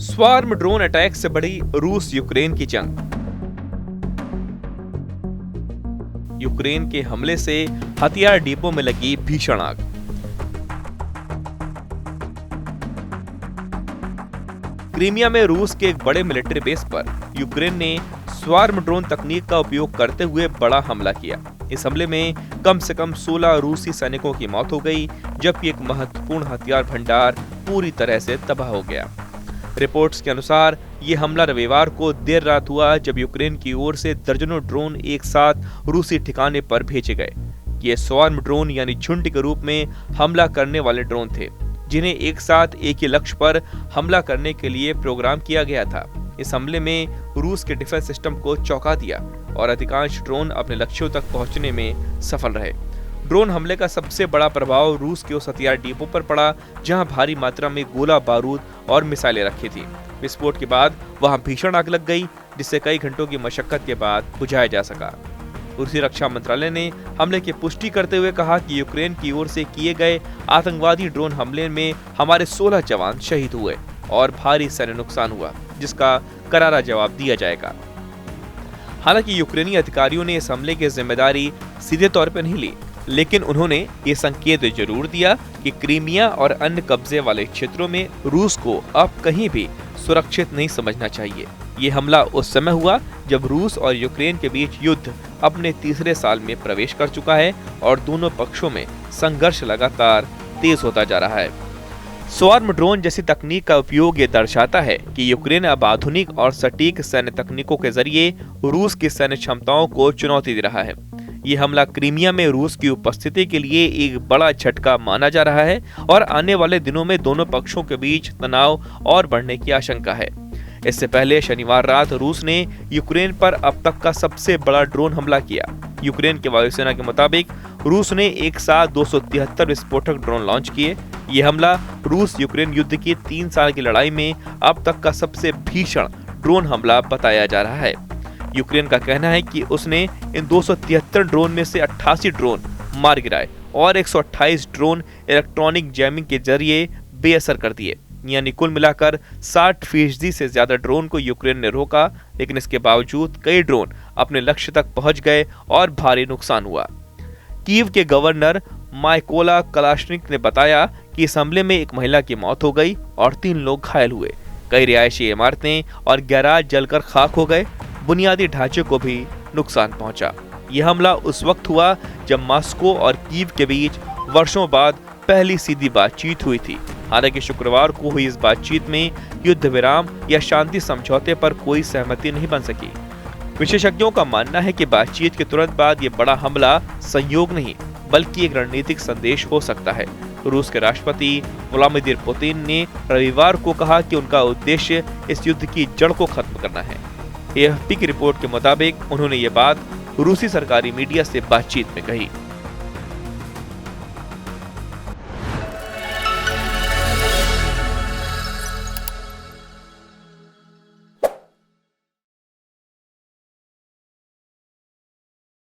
Swarm drone attack से बढ़ी रूस यूक्रेन की जंग। यूक्रेन के हमले से हथियार डिपो में लगी भीषण आग। क्रीमिया में रूस के एक बड़े मिलिट्री बेस पर यूक्रेन ने स्वार्म ड्रोन तकनीक का उपयोग करते हुए बड़ा हमला किया। इस हमले में कम से कम 16 रूसी सैनिकों की मौत हो गई, जबकि एक महत्वपूर्ण हथियार भंडार पूरी तरह से तबाह हो गया। रिपोर्ट्स के अनुसार ये हमला रविवार को देर रात हुआ, जब यूक्रेन की ओर से दर्जनों ड्रोन एक साथ रूसी ठिकाने पर भेजे गए। ये स्वार्म ड्रोन यानी झुंड के रूप में हमला करने वाले ड्रोन थे, जिन्हें एक साथ एक ही लक्ष्य पर हमला करने के लिए प्रोग्राम किया गया था। इस हमले में रूस के डिफेंस सिस्टम को चौंका दिया और अधिकांश ड्रोन अपने लक्ष्यों तक पहुंचने में सफल रहे। ड्रोन हमले का सबसे बड़ा प्रभाव रूस के उस हथियार डिपो पर पड़ा, जहां भारी मात्रा में गोला बारूद और मिसाइलें रखी थी। विस्फोट के बाद वहां भीषण आग लग गई, जिसे कई घंटों की मशक्कत के बाद बुझाया जा सका। रूसी रक्षा मंत्रालय ने हमले की पुष्टि करते हुए कहा कि यूक्रेन की ओर से किए गए आतंकवादी ड्रोन हमले में हमारे 16 जवान शहीद हुए और भारी सैन्य नुकसान हुआ, जिसका करारा जवाब दिया जाएगा। हालांकि यूक्रेनी अधिकारियों ने इस हमले की जिम्मेदारी सीधे तौर पर नहीं ली, लेकिन उन्होंने ये संकेत जरूर दिया कि क्रीमिया और अन्य कब्जे वाले क्षेत्रों में रूस को अब कहीं भी सुरक्षित नहीं समझना चाहिए। ये हमला उस समय हुआ जब रूस और यूक्रेन के बीच युद्ध अपने तीसरे साल में प्रवेश कर चुका है और दोनों पक्षों में संघर्ष लगातार तेज होता जा रहा है। स्वार्म ड्रोन जैसी तकनीक का उपयोग ये दर्शाता है कि यूक्रेन अब आधुनिक और सटीक सैन्य तकनीकों के जरिए रूस की सैन्य क्षमताओं को चुनौती दे रहा है। ये हमला क्रीमिया में रूस की उपस्थिति के लिए एक बड़ा झटका माना जा रहा है और आने वाले दिनों में दोनों पक्षों के बीच तनाव और बढ़ने की आशंका है। इससे पहले शनिवार रात रूस ने यूक्रेन पर अब तक का सबसे बड़ा ड्रोन हमला किया। यूक्रेन के वायुसेना के मुताबिक रूस ने एक साथ 273 विस्फोटक ड्रोन लॉन्च किए। ये हमला रूस यूक्रेन युद्ध की 3 साल की लड़ाई में अब तक का सबसे भीषण ड्रोन हमला बताया जा रहा है। यूक्रेन का कहना है कि उसने इन 273 ड्रोन में से 88 ड्रोन मार गिराए और 128 ड्रोन इलेक्ट्रॉनिक जैमिंग के जरिए बेअसर कर दिए। यानी कुल मिलाकर 60% से ज्यादा ड्रोन को यूक्रेन ने रोका, लेकिन इसके बावजूद कई ड्रोन अपने लक्ष्य तक पहुंच गए और भारी नुकसान हुआ। कीव के गवर्नर माइकोला कलाश्निक ने बताया कि इस हमले में एक महिला की मौत हो गई और 3 लोग घायल हुए। कई रिहायशी इमारतें और गैराज जलकर खाक हो गए। बुनियादी ढांचे को भी नुकसान पहुंचा। यह हमला उस वक्त हुआ जब मॉस्को और कीव के बीच वर्षों बाद पहली सीधी बातचीत हुई थी। हालांकि शुक्रवार को हुई इस बातचीत में युद्ध विराम या शांति समझौते पर कोई सहमति नहीं बन सकी। विशेषज्ञों का मानना है कि बातचीत के तुरंत बाद ये बड़ा हमला संयोग नहीं, बल्कि एक रणनीतिक संदेश हो सकता है। रूस के राष्ट्रपति व्लादिमीर पुतिन ने रविवार को कहा कि उनका उद्देश्य इस युद्ध की जड़ को खत्म करना है। एएफपी की रिपोर्ट के मुताबिक उन्होंने ये बात रूसी सरकारी मीडिया से बातचीत में कही।